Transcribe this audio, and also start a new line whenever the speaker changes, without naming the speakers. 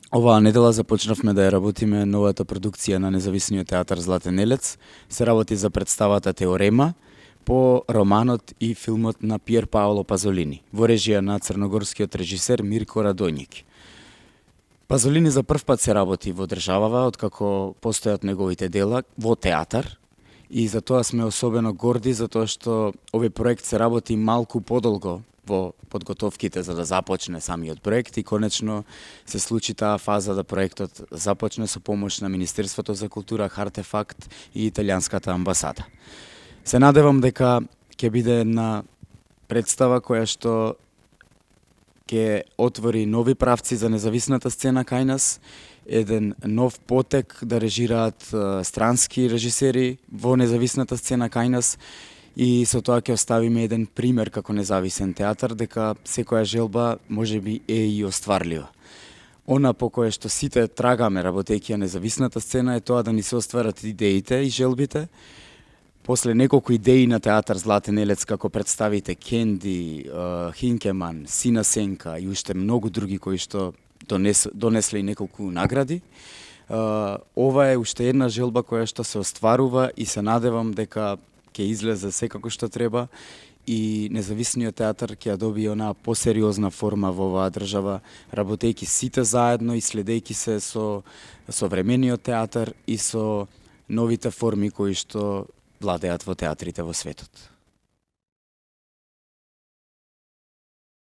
Оваа недела започнавме да ја работиме новата продукција на Независниот театар Златен елец. Се работи за представата Теорема по романот и филмот на Пиер Паоло Пазолини, во режија на црногорскиот режисер Мирко Радоњик. Пазолини за прв пат се работи во државава откако постојат неговите дела во театар, и за тоа сме особено горди, затоа што овој проект се работи малку подолго во подготовките за да започне самиот проект и конечно се случи таа фаза да проектот започне со помош на Министерството за култура, Хартефакт и Италијанската амбасада. Се надевам дека ќе биде една представа која што ќе отвори нови правци за независната сцена кај нас, еден нов потек да режираат странски режисери во независната сцена кај нас, и со тоа ќе оставиме еден пример како независен театар дека секоја желба можеби е и остварлива. Она по кое што сите трагаме работејќи ја независната сцена е тоа да ни се остварат идеите и желбите. После неколку идеи на театар Златен елец, како представите Кенди, Хинкеман, Сина Сенка и уште многу други кои што донесле и неколку награди, ова е уште една желба која што се остварува и се надевам дека ќе излезе секако што треба и независниот театар ќе ја добие онаа посериозна форма во оваа држава, работејќи сите заедно и следејќи се со современиот театар и со новите форми кои што владеат во театрите во светот.